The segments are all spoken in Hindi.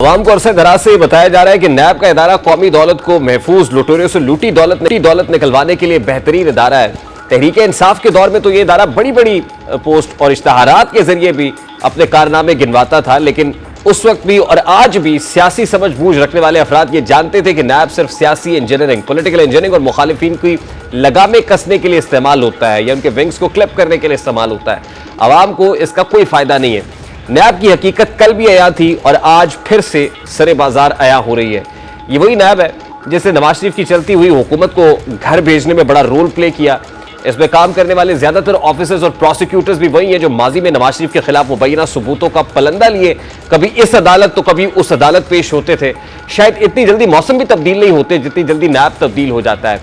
अवाम को अरसे दराज से बताया जा रहा है कि नैब का इदारा कौमी दौलत को महफूज लुटेरों से लूटी दौलत निकलवाने के लिए बेहतरीन इदारा है। तहरीक इंसाफ के दौर में तो ये इदारा बड़ी बड़ी पोस्ट और इश्तहारात के जरिए भी अपने कारनामे गिनवाता था, लेकिन उस वक्त भी और आज भी सियासी समझ बूझ रखने वाले अफराद ये जानते थे कि नैब सिर्फ सियासी इंजीनियरिंग, पॉलिटिकल इंजीनियरिंग और मुखालिफिन की लगामें कसने के लिए इस्तेमाल होता है या उनके विंग्स को क्लिप करने के लिए इस्तेमाल होता है। अवाम को इसका कोई फायदा नहीं है। नैब की हकीकत कल भी अया थी और आज फिर से सरे बाजार अया हो रही है। ये वही नैब है जिसने नवाज शरीफ की चलती हुई हुकूमत को घर भेजने में बड़ा रोल प्ले किया। इसमें काम करने वाले ज्यादातर ऑफिसर्स और प्रोसिक्यूटर्स भी वही हैं जो माजी में नवाज शरीफ के खिलाफ मुबैना सबूतों का पलंदा लिए कभी इस अदालत तो कभी उस अदालत पेश होते थे। शायद इतनी जल्दी मौसम भी तब्दील नहीं होते जितनी जल्दी नैब तब्दील हो जाता है।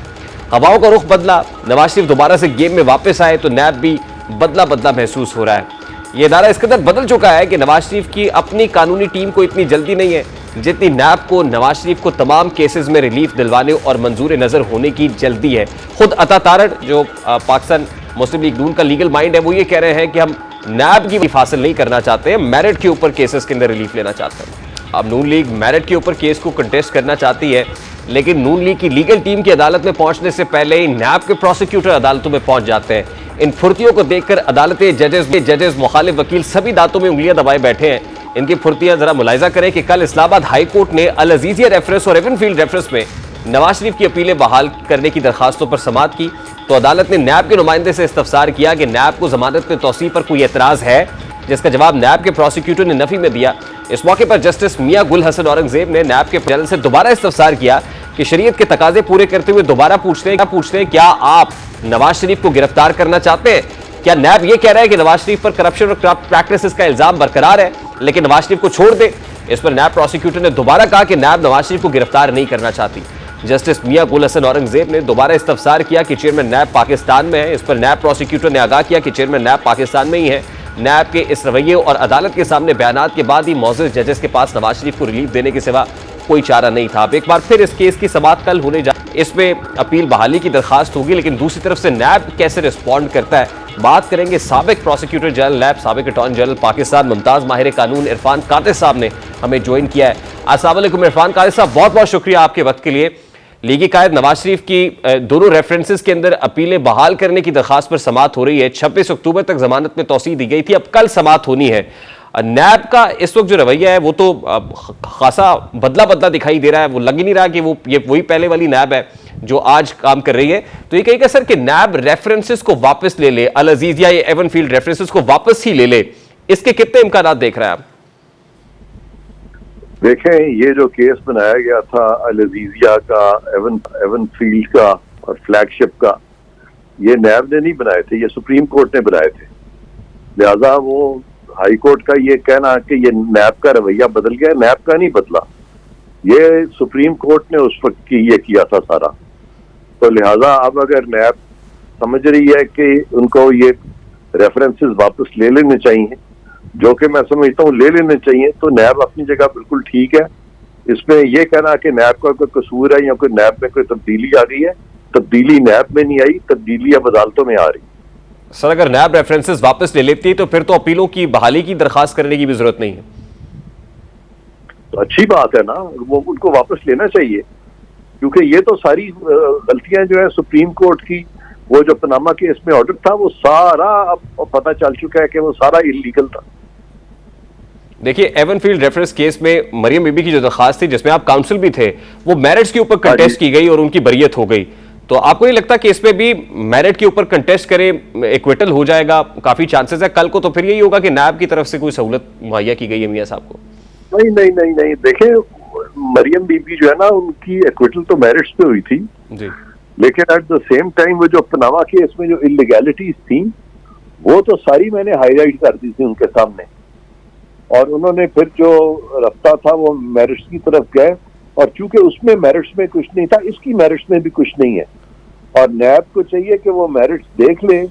हवाओं का रुख बदला, नवाज शरीफ दोबारा से गेम में वापस आए तो नैब भी बदला बदला महसूस हो रहा है। ये इदारा इस कदर बदल चुका है कि नवाज शरीफ की अपनी कानूनी टीम को इतनी जल्दी नहीं है जितनी नैब को नवाज शरीफ को तमाम केसेस में रिलीफ दिलवाने और मंजूर नजर होने की जल्दी है। खुद अता तारड़ जो पाकिस्तान मुस्लिम लीग नून का लीगल माइंड है वो ये कह रहे हैं कि हम नैब की रिलीफ हासिल नहीं करना चाहते हैं, मेरिट के ऊपर केसेस के अंदर रिलीफ लेना चाहते हैं। अब नून लीग मेरिट के ऊपर केस को कंटेस्ट करना चाहती है, लेकिन नून लीग की लीगल टीम की अदालत में पहुंचने से पहले ही नैब के प्रोसिक्यूटर अदालतों में पहुंच जाते हैं। इन फुर्तियों को देखकर अदालतें, जजेस, मुखालिफ वकील सभी दांतों में उंगलियां दबाए बैठे हैं। इनकी फुर्तियां जरा मुलाहिजा करें कि कल इस्लामाबाद हाई कोर्ट ने अल अजीजिया रेफरेंस और एवनफील्ड रेफरेंस में नवाज शरीफ की अपीलें बहाल करने की दरखास्तों पर समाअत की तो अदालत ने नैब के नुमाइंदे से इस्तफसार किया कि नैब को जमानत में तौसीह पर कोई एतराज है, जिसका जवाब नैब के प्रोसिक्यूटर ने नफी में दिया। इस मौके पर जस्टिस मियां गुल हसन औरंगजेब ने नैब के जनरल से दोबारा इस्तफसार किया कि शरीयत के तकाजे पूरे करते हुए दोबारा पूछते हैं क्या आप नवाज शरीफ को गिरफ्तार करना चाहते हैं? क्या नैब ये कह रहा है कि नवाज शरीफ पर करप्शन और करप्ट प्रैक्टिसेस का इल्जाम बरकरार है लेकिन नवाज शरीफ को छोड़ दे? इस पर नैब प्रोसिक्यूटर ने दोबारा कहा कि नैब नवाज शरीफ को गिरफ्तार नहीं करना चाहती। जस्टिस मियां गुल हसन औरंगजेब ने दोबारा इस्तफसार किया कि चेयरमैन नैब पाकिस्तान में है। इस पर नैब प्रोसिक्यूटर ने आगाह किया कि चेयरमैन नैब पाकिस्तान में ही है। नैब के इस रवैये और अदालत के सामने बयानात के बाद ही मौजूद जजेस के पास नवाज शरीफ को रिलीफ देने के सिवा कोई चारा नहीं था। अब एक बार फिर इस केस की समाअत कल होने जा, इसमें अपील बहाली की दरखास्त होगी, लेकिन दूसरी तरफ से नैब कैसे रिस्पॉन्ड करता है बात करेंगे। साबिक प्रोसिक्यूटर जनरल नैब, साबिक अटॉर्नी जनरल पाकिस्तान मुमताज माहिर कानून इरफान कादिर साहब ने हमें ज्वाइन किया है। अस्सलाम वालेकुम इरफान कादिर साहब, बहुत बहुत शुक्रिया आपके वक्त के लिए। लीगी कायद नवाज शरीफ की दोनों रेफरेंसेस के अंदर अपीलें बहाल करने की दरखास्त पर समाअत हो रही है। 26 अक्टूबर तक जमानत में तौसीह दी गई थी, अब कल समाअत होनी है। नैब का इस वक्त जो रवैया है वो तो खासा बदला दिखाई दे रहा है। वो लग ही नहीं रहा कि वो ये वही पहले वाली नैब है जो आज काम कर रही है। तो ये कहेगा सर कि नैब रेफरेंसेस को वापस ले ले, अल अजीजिया या एवनफील्ड रेफरेंसेस को वापस ही ले ले, इसके कितने इम्कानात देख रहे हैं आप? देखें, ये जो केस बनाया गया था अल अजीजिया का, एवनफील्ड का और फ्लैगशिप का, ये नैब ने नहीं बनाए थे, ये सुप्रीम कोर्ट ने बनाए थे। लिहाजा वो हाई कोर्ट का ये कहना कि ये नैब का रवैया बदल गया, नैब का नहीं बदला, ये सुप्रीम कोर्ट ने उस वक्त की ये किया था सारा। तो लिहाजा अब अगर नैब समझ रही है कि उनको ये रेफरेंसेस वापस ले लेने चाहिए, जो कि मैं समझता हूँ ले लेने चाहिए, तो नैब अपनी जगह बिल्कुल ठीक है। इसमें यह कहना कि नैब का कोई कसूर है या कोई नैब में कोई तब्दीली आ गई है, तब्दीली नैब में नहीं आई, तब्दीली अब अदालतों में आ रही। सर, अगर नैब रेफरेंसेस वापस ले लेती है तो फिर तो अपीलों की बहाली की दरखास्त करने की भी जरूरत नहीं है। तो अच्छी बात है ना, वो उनको वापस लेना चाहिए, क्योंकि ये तो सारी गलतियां जो है सुप्रीम कोर्ट की, वो जो पनामा केस में ऑर्डर था वो सारा अब पता चल चुका है कि वो सारा इलीगल था। देखिए, एवनफील्ड रेफरेंस केस में मरियम बीबी की जो दरखास्त थी जिसमें आप काउंसिल भी थे, वो मेरिट्स के ऊपर कंटेस्ट की गई और उनकी बरियत हो गई। तो आपको नहीं लगता कि इसमें भी मेरिट के ऊपर कंटेस्ट करे, इक्विटल हो जाएगा? काफी चांसेस है कल को तो फिर यही होगा कि नैब की तरफ से कोई सहूलत मुहैया की गई है मियां साहब को। नहीं, देखें, मरियम बीबी जो है ना, उनकी इक्विटल तो मेरिट्स पे हुई थी जी, लेकिन एट द सेम टाइम वो जो पनामा केस में जो इलीगैलिटीज थी वो तो सारी मैंने हाईलाइट कर दी थी उनके सामने, और उन्होंने फिर जो रफ्ता था वो मेरिट्स की तरफ गए, और चूंकि उसमें मेरिट्स में कुछ नहीं था, इसकी मेरिट्स में भी कुछ नहीं है, और नैब को चाहिए कि वो मेरिट्स देख ले,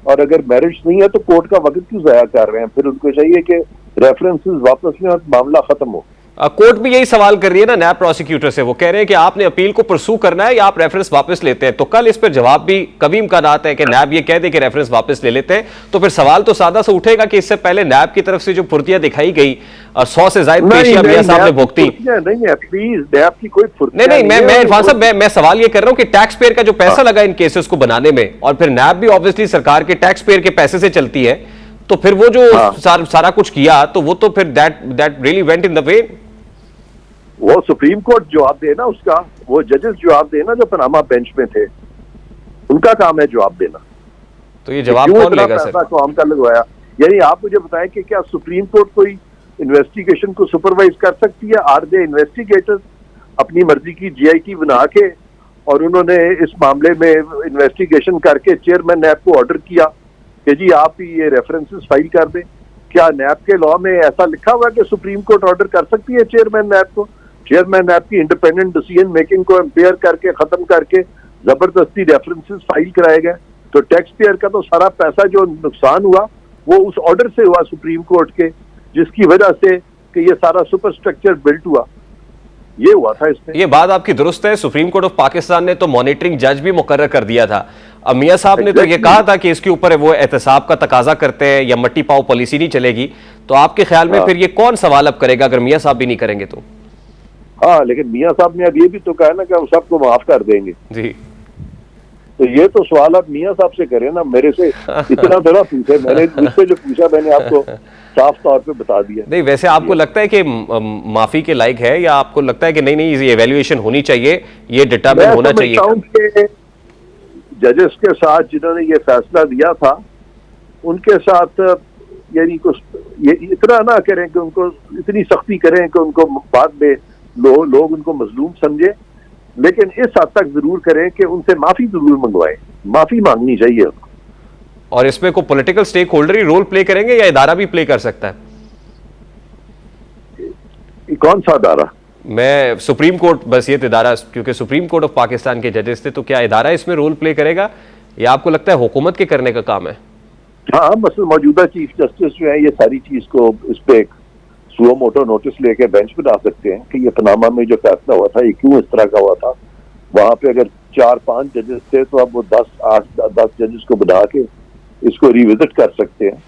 और अगर मेरिट्स नहीं है तो कोर्ट का वक्त क्यों जाया कर रहे हैं? फिर उनको चाहिए कि रेफरेंसेस वापस लें और मामला खत्म हो। कोर्ट भी यही सवाल कर रही है ना नैब प्रोसिक्यूटर से। वो कह रहे हैं कि आपने अपील को परसू करना है या आप रेफरेंस वापस लेते हैं। तो कल इस पर जवाब भी कभी इम्कानात है कि नैब ये कह दे कि रेफरेंस वापस ले लेते हैं। तो फिर सवाल तो सादा सा उठेगा कि इससे पहले नैब की तरफ से जो फुर्तियां दिखाई गई 100 से ज्यादा पेशियां मियां साहब ने भुगती। नहीं है प्लीज, नैब की कोई फुर्तियां नहीं, मैं इरफान साहब मैं सवाल ये कर रहा हूं कि टैक्स पेयर का जो पैसा लगा इन केसेस को बनाने में, और फिर नैब भी ऑब्वियसली सरकार के टैक्स पेयर के पैसे से चलती है, तो फिर वो जो सारा कुछ किया तो वो तो फिर that really went in the way. वो सुप्रीम कोर्ट जवाब देना उसका, वो जजेस जवाब देना जो पनामा बेंच में थे, उनका काम है जवाब देना। तो ये जवाब कौन लेगा सर? कौम का लगवाया, यानी आप मुझे बताएं कि क्या सुप्रीम कोर्ट कोई इन्वेस्टिगेशन को सुपरवाइज कर सकती है? आर दे इन्वेस्टिगेटर्स अपनी मर्जी की जीआईटी बना के, और उन्होंने इस मामले में इन्वेस्टिगेशन करके चेयरमैन नैब को ऑर्डर किया कि जी आप ये रेफरेंसेस फाइल कर दें। क्या नैब के लॉ में ऐसा लिखा हुआ है कि सुप्रीम कोर्ट ऑर्डर कर सकती है चेयरमैन नैब को? चेयरमैन नैब की इंडिपेंडेंट डिसीजन मेकिंग को एम्पेयर करके खत्म करके जबरदस्ती रेफरेंसेस फाइल कराए गए, तो टैक्स पेयर का तो सारा पैसा जो नुकसान हुआ वो उस ऑर्डर से हुआ सुप्रीम कोर्ट के, जिसकी वजह से कि ये सारा सुपर स्ट्रक्चर बिल्ट हुआ, ये हुआ था इसमें। ये बात आपकी दुरुस्त है। सुप्रीम कोर्ट ऑफ पाकिस्तान ने तो मॉनिटरिंग जज भी मुकर्रर कर दिया था। अब मियां साहब ने तो ये कहा था कि इसके ऊपर वो एहतसाब का तकाजा करते हैं या मट्टी पाव पॉलिसी नहीं चलेगी। तो आपके ख्याल में फिर ये कौन सवाल अब करेगा अगर मियां साहब भी नहीं करेंगे तो? हाँ, लेकिन मियां साहब ने अब ये भी तो कहा ना कि हम सबको माफ कर देंगे जी। तो ये तो सवाल आप मियां साहब से करें ना, मेरे से इतना थोड़ा पूछे। मैंने मुझसे जो पूछा मैंने आपको साफ तौर पे बता दिया। नहीं, वैसे आपको लगता है कि माफी के लायक है, या आपको लगता है कि नहीं ये एवेल्युएशन होनी चाहिए, ये डिटरमिन होना चाहिए? जजेस के साथ जिन्होंने ये फैसला दिया था उनके साथ यानी कुछ ये इतना ना करें कि उनको इतनी सख्ती करें कि उनको बाद में लोग उनको मजलूम समझे, लेकिन इस हद तक जरूर करें कि उनसे माफी जरूर मंगवाएं। माफी मांगनी चाहिए उनको। और इसमें को पॉलिटिकल स्टेक होल्डर ही रोल प्ले करेंगे या इदारा भी प्ले कर सकता है? कौन सा इदारा? मैं सुप्रीम कोर्ट, बस ये इदारा, क्योंकि सुप्रीम कोर्ट ऑफ पाकिस्तान के जजेस थे, तो क्या इदारा इसमें रोल प्ले करेगा या आपको लगता है हुकूमत के करने का काम है? हाँ, बस मौजूदा चीफ जस्टिस जो है ये सारी चीज को इस पे सुओ मोटो नोटिस लेके बेंच पे डाल सकते हैं कि ये पनामा में जो फैसला हुआ था ये क्यों इस तरह का हुआ था। वहां पे अगर 4-5 जजेस थे तो अब वो 10 जजेस को बना के इसको रिविजिट कर सकते हैं।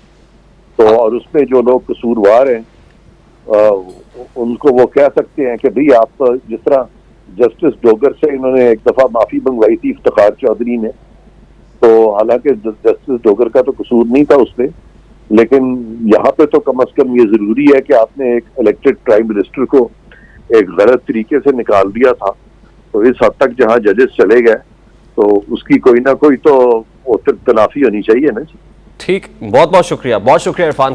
तो और उसमें जो लोग कसूरवार हैं उनको वो कह सकते हैं कि भाई आप, जिस तरह जस्टिस डोगर से इन्होंने एक दफा माफी मंगवाई थी इफ्तिखार चौधरी ने, तो हालांकि जस्टिस डोगर का तो कसूर नहीं था उसमें, लेकिन यहाँ पे तो कम से कम ये जरूरी है कि आपने एक इलेक्टेड प्राइम मिनिस्टर को एक गलत तरीके से निकाल दिया था। तो इस हद तक जहाँ जजेस चले गए तो उसकी कोई ना कोई तो तलाफी होनी चाहिए ना। ठीक, बहुत बहुत शुक्रिया इरफान